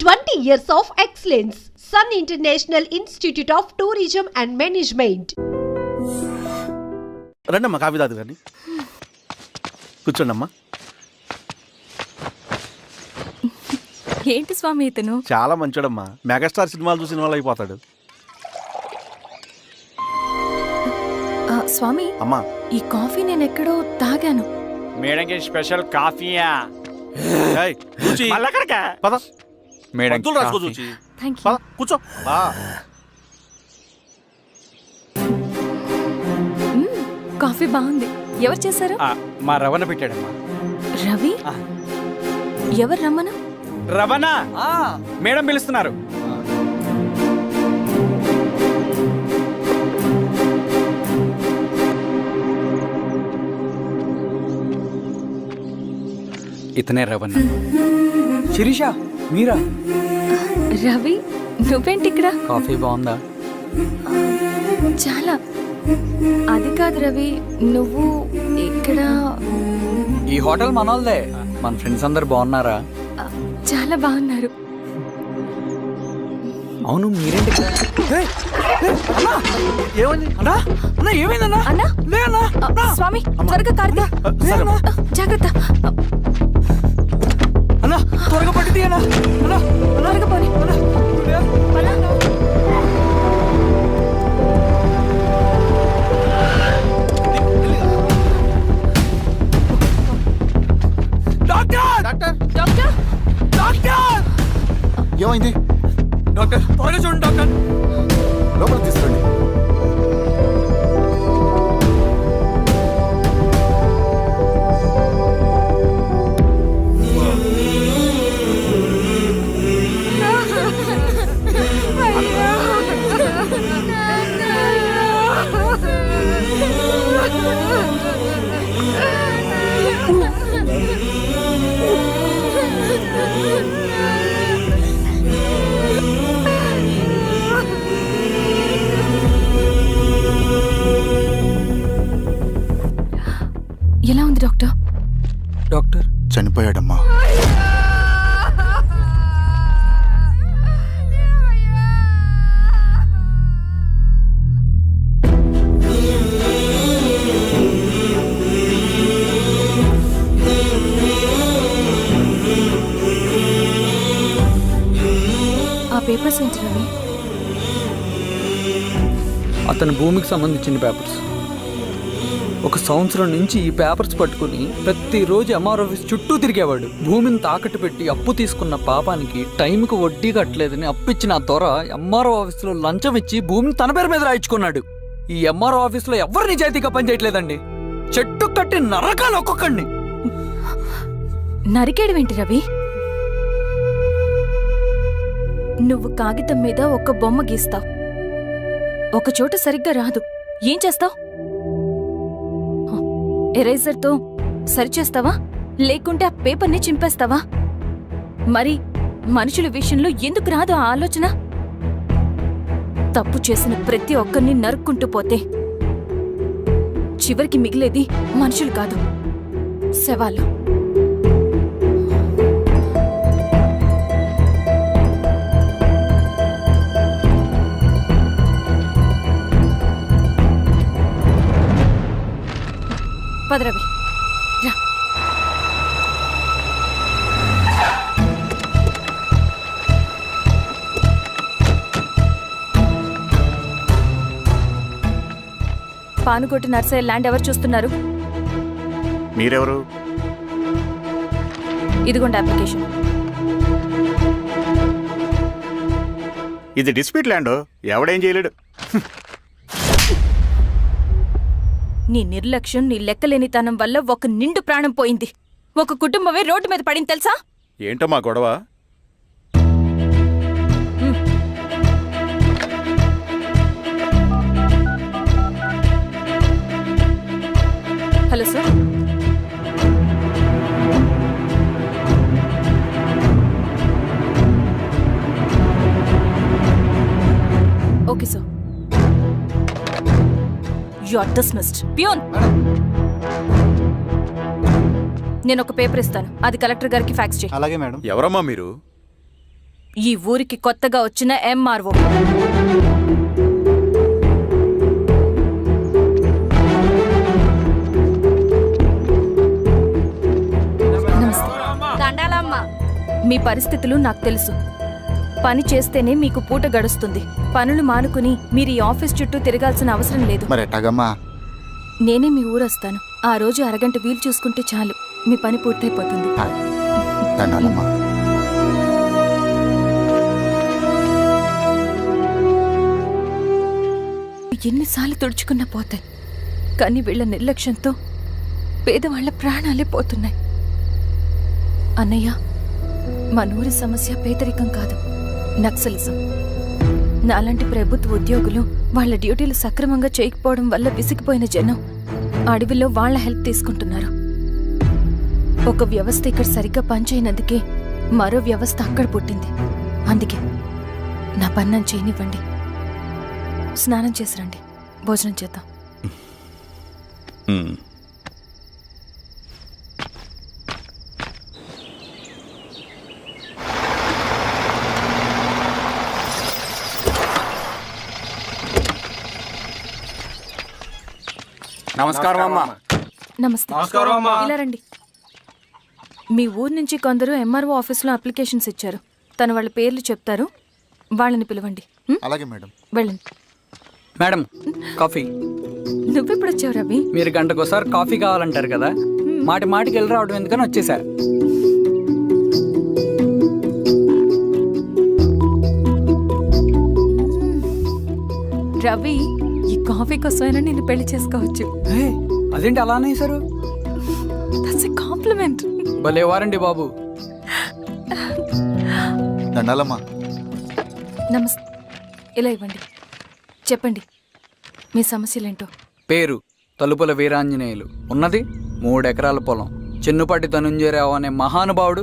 20 years of excellence. Sun International Institute of Tourism and Management. రండమ్మా coffee తాదు కానీ కూర్చోండమ్మా. ఏంటి స్వామి ఇతను? చాలా మంచోడమ్మా. మెగాస్టార్ సినిమాలు చూసిన వాళ్ళు అయిపోతాడు. స్వామి అమ్మా ఈ కాఫీ నేను ఎక్కడో తాగాను. మేడంకి స్పెషల్ కాఫీయా? ఏయ్, కూర్చో. పద మేడం మందులు రాసుకో చూచి. Thank you. పద కూర్చో. కాఫీ బాగుంది. ఎవరు చేశారు? మా రవణ పెట్టాడమ్మా. రవి? ఎవరు రమ్మను? రవణ మేడం పిలుస్తున్నారు. ఇతనే రవణ. శిరీష మీరా? రవి నువ్వేంటి ఇక్కడ? కాఫీ బాగుందా? చాలా. అది కాదు రవి, నువ్వు ఇక్కడ. ఈ హోటల్ మనోల్దే. మన ఫ్రెండ్స్ అందరు బాగున్నారా? చాలా బాగున్నారు. అవును మీరేంటి? ఏమైంది అన్నా అన్నా ఏమైందన్నా? అన్నా లే అన్నా. స్వామి త్వరగా కారుగా. జాగ్రత్త అన్నా త్వరగా పట్టిది అన్నా. అన్నా త్వరగా పోనీ. ఏమైంది డాక్టర్? త్వరగా చూడండి డాక్టర్. లోపలికి తీసుకురండి. ఎలా ఉంది డాక్టర్? డాక్టర్ చనిపోయాడమ్మా. ఆ పేపర్స్ ఏంటి రవి? అతని భూమికి సంబంధించిన పేపర్స్. ఒక సంవత్సరం నుంచి ఈ పేపర్స్ పట్టుకుని ప్రతిరోజు ఎంఆర్ ఆఫీస్ చుట్టూ తిరిగేవాడు. భూమిని తాకట్టు పెట్టి అప్పు తీసుకున్న పాపానికి టైంకి వడ్డీ కట్టలేదని అప్పిచ్చిన ఆ దొర ఎంఆర్ఓ ఆఫీస్లో లంచం ఇచ్చి భూమిని తన పేరు మీద రాయించుకున్నాడు. ఈ ఎంఆర్ఓ ఆఫీస్లో ఎవరు నిజాయితీగా పనిచేయట్లేదండి. చెట్టు కట్టి నరకాలు ఒక్కొక్కడిని. నరికేయడం ఏంటి రవి? నువ్వు కాగితం మీద ఒక బొమ్మ గీస్తావు, ఒక చోట సరిగ్గా రాదు, ఏం చేస్తావు? ఎరేజర్తో సరిచేస్తావా, లేకుంటే ఆ పేపర్ని చింపేస్తావా? మరి మనుషుల విషయంలో ఎందుకు రాదు ఆ ఆలోచన? తప్పు చేసిన ప్రతి ఒక్కరిని నరుక్కుంటూ పోతే చివరికి మిగిలేది మనుషులు కాదు, శవాలు. పదరవి రా. పానుకోటి నర్సయ్య ల్యాండ్ ఎవరు చూస్తున్నారు? మీరెవరు? ఇదిగోండి అప్లికేషన్. ఇది డిస్ప్యూట్ ల్యాండ్, ఎవడేం చేయలేడు. నీ నిర్లక్ష్యం, నీ లెక్కలేనితనం వల్ల ఒక నిండు ప్రాణం పోయింది. ఒక కుటుంబమే రోడ్డు మీద పడింది తెలుసా? ఏంటమ్మా గొడవ? Hello sir. Okay sir. You are dismissed. Peon, నేను ఒక పేపర్ ఇస్తాను, అది కలెక్టర్ గారికి ఫ్యాక్స్ చేయి. అలాగే మేడం. ఎవరమ్మా మీరు? ఈ ఊరికి కొత్తగా వచ్చిన ఎంఆర్ఓ. మీ పరిస్థితులు నాకు తెలుసు. పని చేస్తేనే మీకు పూట గడుస్తుంది. పనులు మానుకుని మీరు ఈ ఆఫీస్ చుట్టూ తిరగాల్సిన అవసరం లేదు. మరి ఎట్టాగమ్మా? నేనే మీ ఊరొస్తాను. ఆ రోజు అరగంట వీలు చూసుకుంటే చాలు, మీ పని పూర్తయిపోతుంది. దండాలమ్మా. ఎన్నిసార్లు తుడుచుకున్నా పోతాయి, కానీ వీళ్ళ నిర్లక్ష్యంతో పేదవాళ్ల ప్రాణాలే పోతున్నాయి. అన్నయ్య, మన ఊరి సమస్య పేదరికం కాదు, నక్సలిజం. నాలాంటి ప్రభుత్వ ఉద్యోగులు వాళ్ళ డ్యూటీలు సక్రమంగా చేయకపోవడం వల్ల విసిగిపోయిన జనం అడవిలో వాళ్ల హెల్ప్ తీసుకుంటున్నారు. ఒక వ్యవస్థ ఇక్కడ సరిగ్గా పనిచేయనందుకే మరో వ్యవస్థ అక్కడ పుట్టింది. అందుకే నా పన్నం చేయనివ్వండి. స్నానం చేసి రండి, భోజనం చేద్దాం. నమస్కారం అమ్మా. నమస్తే. ఇలా రండి. మీ ఊరు నుంచి కొందరు ఎంఆర్ఓ ఆఫీస్లో అప్లికేషన్స్ ఇచ్చారు. తను వాళ్ళ పేర్లు చెప్తారు, వాళ్ళని పిలవండి. అలాగే మేడం. వెళ్ళండి. Madam, coffee. నువ్వెప్పుడు వచ్చావు రవి? మీరు గంటకోసారి కాఫీ కావాలంటారు కదా, మాటి మాటికి వెళ్ళి రావడం ఎందుకని వచ్చేసా. రవి, ఈ కాఫీ కోసమైనా నేను పెళ్లి చేసుకోవచ్చు. అదేంటి అలా అనేసారు? That's a compliment. భలే వారండి బాబు. దండాలమ్మా. నమస్తే. ఇలా ఇవ్వండి. చెప్పండి, మీ సమస్యలేంటో. పేరు తలుపుల వీరాంజనేయులు. ఉన్నది 3 ఎకరాల పొలం. చిన్నుపాటి ధనుంజయరావు అనే మహానుభావుడు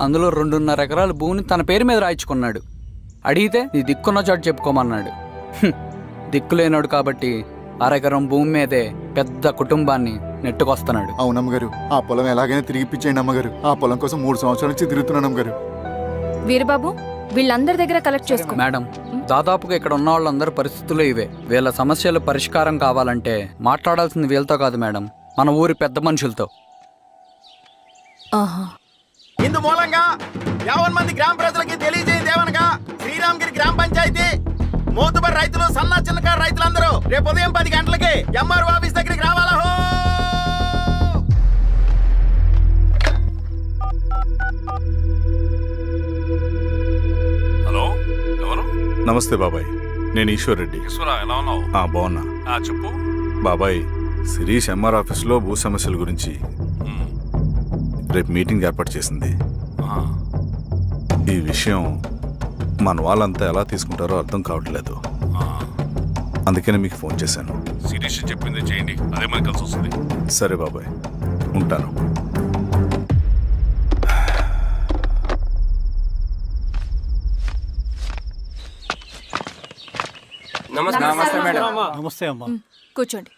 అందులో 2.5 ఎకరాల భూమిని తన పేరు మీద రాయించుకున్నాడు. అడిగితే నీ దిక్కున్న చోటు చెప్పుకోమన్నాడు. దిక్కులేనాడు కాబట్టి 1/2 ఎకరం భూమి మీదే పెద్ద కుటుంబాన్ని నెట్టుకొస్తున్నాడు. అవునమ్మగారు, ఆ పొలం ఎలాగైనా తిరిగి ఇప్పించేయండి అమ్మగారు. ఆ పొలం కోసం 3 సంవత్సరాల నుంచి తిరుగుతున్నాను అమ్మగారు. వీరబాబు, వీళ్ళందరి దగ్గర కలెక్ట్ చేసుకో. మేడం, దాదాపుగా ఇక్కడ ఉన్న వాళ్ళందరి పరిస్థితులు ఇవే. వీళ్ళ సమస్యలు పరిష్కారం కావాలంటే మాట్లాడాల్సింది వీళ్ళతో కాదు మేడం, మన ఊరి పెద్ద మనుషులతో. ఇందు మూలంగా 50 మంది గ్రామ ప్రజలకి తెలియజేయదేవనగా శ్రీరామగిరి గ్రామ పంచాయతీ మోతుబరి రైతులు, సన్న చిన్నకారు రైతులందరూ రేపు ఉదయం 10 గంటలకి ఎంఆర్ఓ ఆఫీస్ దగ్గరికి రావాలా. హలో, ఎవరు? నమస్తే బాబాయ్, నేను ఈశ్వర్ రెడ్డి. ఎలా ఉన్నావు? బాగున్నా. చెప్పు బాబాయ్, శిరీష్ ఎంఆర్ ఆఫీస్లో భూ సమస్యల గురించి రేపు మీటింగ్ ఏర్పాటు చేసింది. ఈ విషయం మన వాళ్ళంతా ఎలా తీసుకుంటారో అర్థం కావట్లేదు. అందుకనే మీకు ఫోన్ చేశాను. శిరీష్ చెప్పింది చేయండి, అదే మనకు కలిసి వస్తుంది. సరే బాబాయ్, ఉంటాను. నమస్తే మేడం. నమస్తే అమ్మా. కూర్చోండి.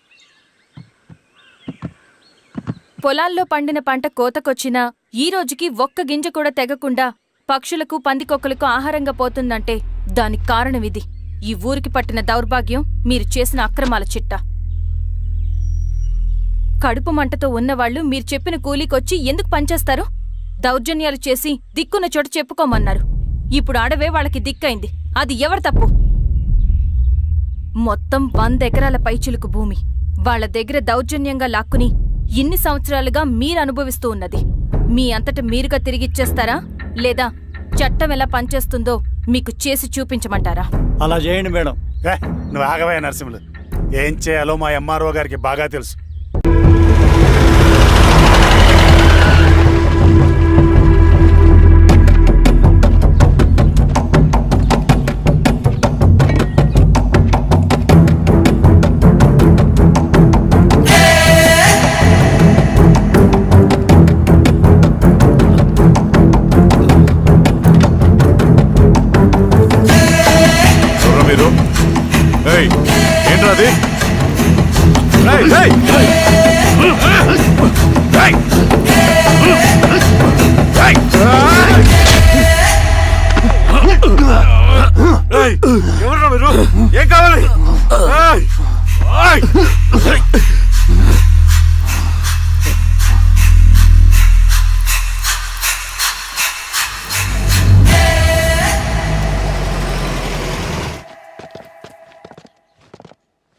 పొలాల్లో పండిన పంట కోతకొచ్చినా ఈ రోజుకి ఒక్క గింజ కూడా తెగకుండా పక్షులకు, పందికొక్కలకు ఆహారంగా పోతుందంటే దానికి కారణం ఇది. ఈ ఊరికి పట్టిన దౌర్భాగ్యం మీరు చేసిన అక్రమాల చిట్టా. కడుపు మంటతో ఉన్నవాళ్లు మీరు చెప్పిన కూలీకొచ్చి ఎందుకు పనిచేస్తారు? దౌర్జన్యాలు చేసి దిక్కున్న చోట చెప్పుకోమన్నారు. ఇప్పుడు అడవే వాళ్ళకి దిక్కైంది. అది ఎవరి తప్పు? మొత్తం 100 ఎకరాల పైచిలుకు భూమి వాళ్ల దగ్గర దౌర్జన్యంగా లాక్కుని ఇన్ని సంవత్సరాలుగా మీరు అనుభవిస్తూ ఉన్నది. మీ అంతట మీరుగా తిరిగిచ్చేస్తారా, లేదా చట్టం ఎలా పనిచేస్తుందో మీకు చేసి చూపించమంటారా? అలా చేయండి మేడం. నువ్వు ఆగవే నరసింహులు, ఏం చేయాలో మా ఎంఆర్ఓ గారికి బాగా తెలుసు. ఏంట్రా అది? మీరు ఏం కావాలి ఏయ్! ఏయ్!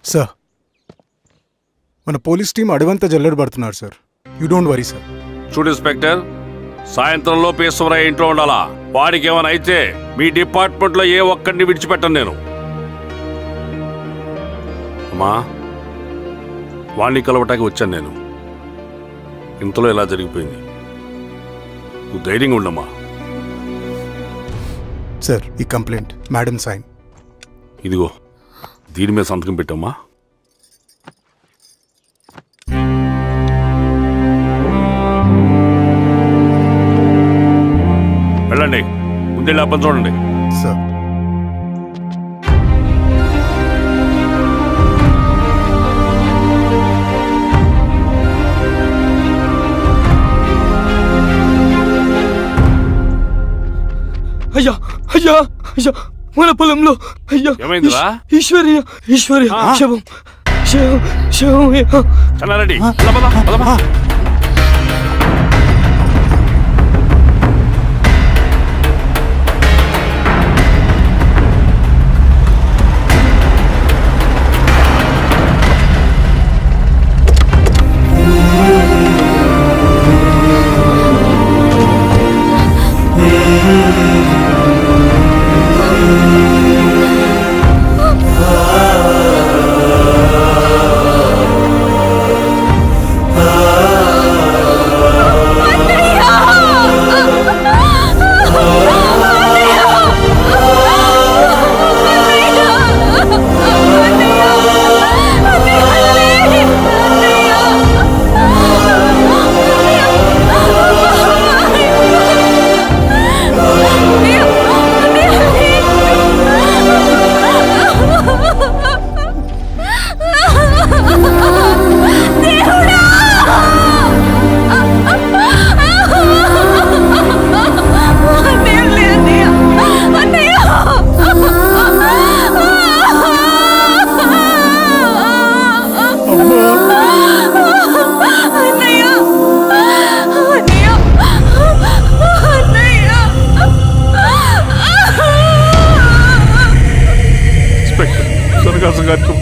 సార్ మన పోలీస్ టీం అడవంతా జల్లెడ పడుతున్నారు sir. You don't worry sir. చూడు ఇన్స్పెక్టర్, సాయంత్రంలో పేశ్వరయ్య ఇంట్లో ఉండాలా. వాడికి ఏమైనా అయితే మీ డిపార్ట్మెంట్లో ఏ ఒక్కడిని విడిచిపెట్టను నేను. అమ్మా, వాణ్ణి కలవటానికి వచ్చాను నేను. ఇంతలో ఇలా జరిగిపోయింది. నువ్వు ధైర్యంగా ఉండమ్మా. సార్ ఈ కంప్లైంట్ మేడం సైన్. ఇదిగో దీని మీద సంతకం పెట్టమ్మా. వెళ్ళండి, ముందే లాభం చూడండి. సార్ అయ్యా అయ్యా అయ్యా, మన పొలంలో అయ్యా ఏమైందిరా? ఈశ్వర్య ఈశ్వర్య ఆ? శవం శవం శవం అయ్యా. చల్లారెడ్డి, పద, పద, పద.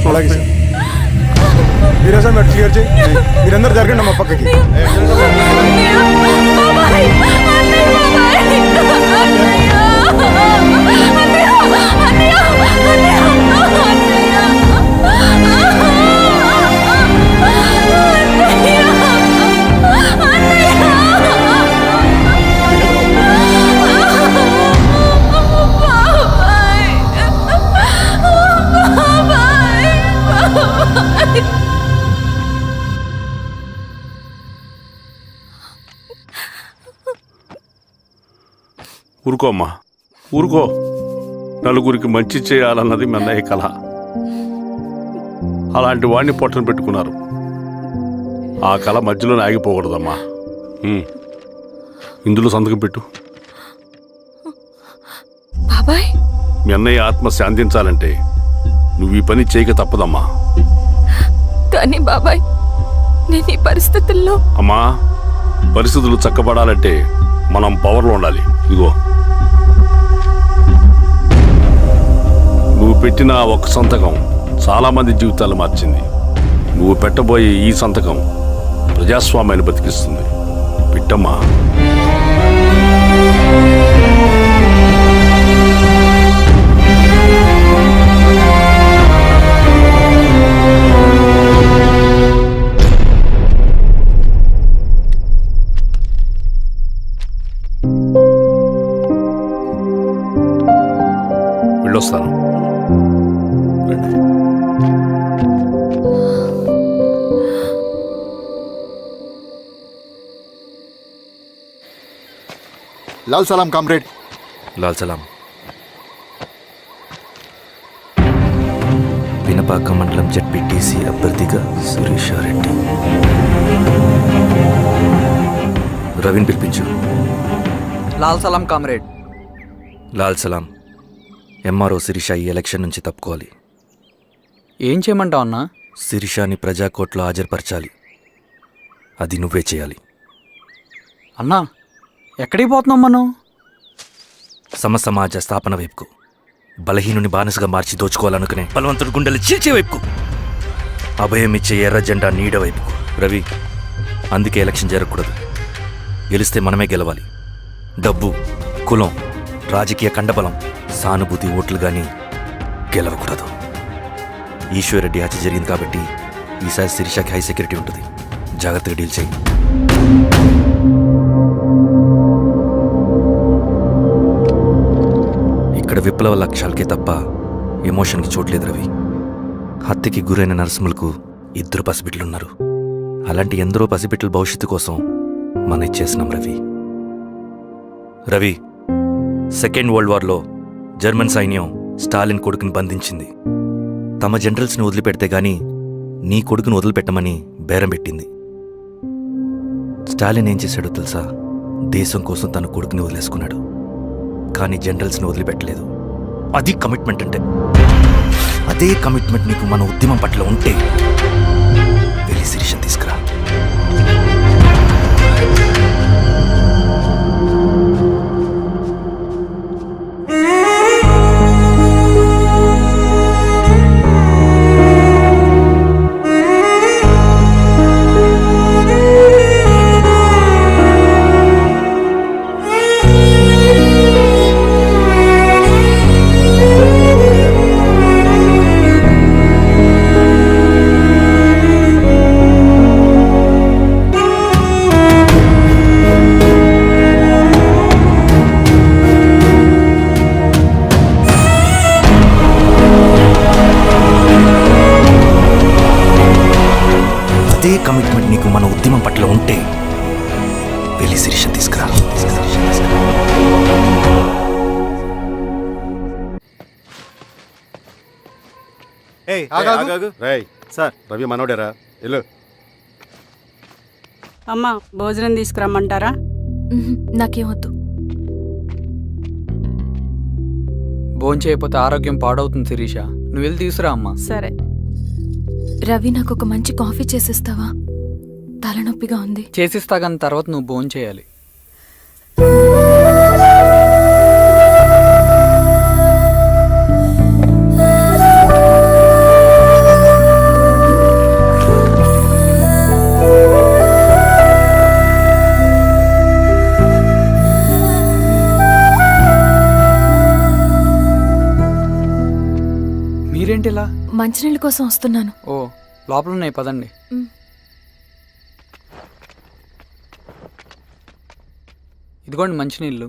అలాగే సార్. మీరేసా మెట్ క్లియర్ చేయి. మీరందరూ జరగండి మా పక్కకి. ఊరుకో అమ్మా, ఊరుకో. నలుగురికి మంచి చేయాలన్నది మీ అన్నయ్య కళ. అలాంటి వాడిని పొట్టన పెట్టుకున్నారు. ఆ కళ మధ్యలోనే ఆగిపోకూడదమ్మా. ఇందులో సంతకం పెట్టు. బాబాయ్, మీ అన్నయ్య ఆత్మ శాంతించాలంటే నువ్వు ఈ పని చేయక తప్పదమ్మా. కానీ బాబాయ్, నేను ఈ పరిస్థితుల్లో. అమ్మా, పరిస్థితులు చక్కబడాలంటే మనం పవర్లో ఉండాలి. ఇదిగో నువ్వు పెట్టిన ఒక్క సంతకం చాలా మంది జీవితాలు మార్చింది. నువ్వు పెట్టబోయే ఈ సంతకం ప్రజాస్వామ్యాన్ని బతికిస్తుంది. పెట్టమ్మా. వెళ్ళొస్తాను. లాల్ సలాం కామ్రేడ్. లాల్ సలాం. పినపాక మండలం జెడ్పీటీసీ అభ్యర్థిగా సురేషారెడ్డి. రవిని పిలిపించు. లాల్ సలాం కామ్రేడ్. లాల్ సలాం. ఎంఆర్ఓ శిరీష ఈ ఎలక్షన్ నుంచి తప్పుకోవాలి. ఏం చేయమంటావు అన్నా? శిరీషని ప్రజాకోర్టులో హాజరుపరచాలి. అది నువ్వే చేయాలి. అన్నా ఎక్కడికి పోతున్నాం మనం? సమసమాజ స్థాపన వైపుకు, బలహీనుని బానిసగా మార్చి దోచుకోవాలనుకునే బలవంతుడి గుండెలు చీల్చే వైపుకు, అభయం ఇచ్చే ఎర్ర జెండా నీడ వైపుకు. రవి, అందుకే ఎలక్షన్ జరగకూడదు. గెలిస్తే మనమే గెలవాలి. డబ్బు, కులం, రాజకీయ కండబలం, సానుభూతి ఓట్లు కానీ గెలవకూడదు. ఈశ్వర్రెడ్డి హత్య జరిగింది కాబట్టి ఈసారి శిరీషకి హై సెక్యూరిటీ ఉంటుంది. జాగ్రత్తగా డీల్ చేయి. ఇక్కడ విప్లవ లక్ష్యాలకే తప్ప ఎమోషన్కి చోట్లేదు రవి. హత్యకి గురైన నరసింహులకు 2 పసిబిడ్డలున్నారు. అలాంటి ఎందరో పసిబిడ్డల భవిష్యత్తు కోసం మనం ఇచ్చేసినాం రవి. రవి, సెకండ్ వరల్డ్ వార్లో జర్మన్ సైన్యం స్టాలిన్ కొడుకుని బంధించింది. తమ జనరల్స్ని వదిలిపెడితే గాని నీ కొడుకుని వదిలిపెట్టమని బేరం పెట్టింది. స్టాలిన్ ఏం చేశాడో తెలుసా? దేశం కోసం తన కొడుకుని వదిలేసుకున్నాడు. కానీ జనరల్స్ని వదిలిపెట్టలేదు. అది కమిట్మెంట్ అంటే. అదే కమిట్మెంట్ నీకు మన ఉద్యమం పట్ల ఉంటే వెళ్ళి శిరీషను తీసుకురా. అదే కమిట్మెంట్ నీకు మన ఉద్యమం పట్ల ఉంటే వెళ్ళి శిరీషను తీసుకురా. సార్, రవి మనోడేరా? వెళ్ళు. అమ్మా, భోజనం తీసుకురమ్మంటారా? నాకేమొద్దు. భోంచేయకపోతే ఆరోగ్యం పాడవుతుంది శిరీష. నువ్వు వెళ్ళి తీసురా అమ్మా. సరే. రవి, నాకు ఒక మంచి కాఫీ చేసిస్తావా? తలనొప్పిగా ఉంది. చేసిస్తా కానీ తర్వాత నువ్వు భోంచేయాలి. మీరేంటిలా? మంచినీళ్ళ కోసం వస్తున్నాను. ఓ, లోపల ఉన్నాయి, పదండి. ఇదిగోండి మంచినీళ్ళు.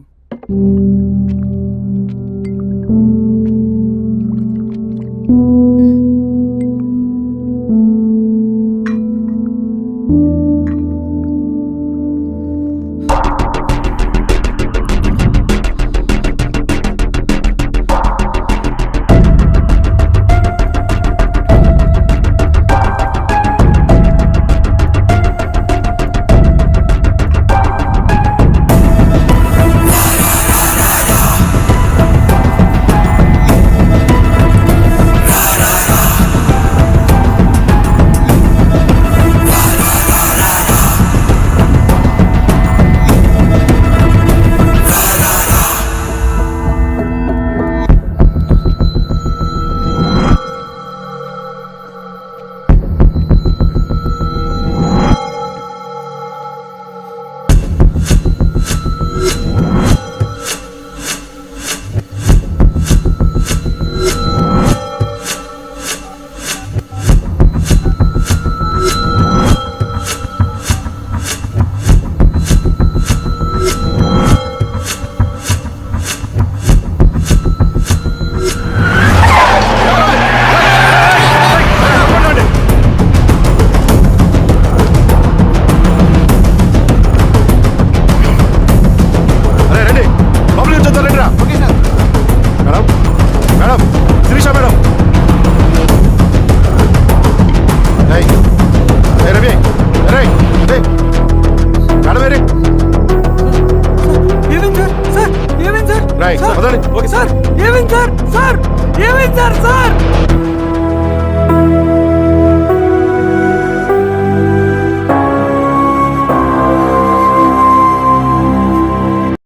ఏమైంది సార్? సార్ ఏమైంది సార్? సార్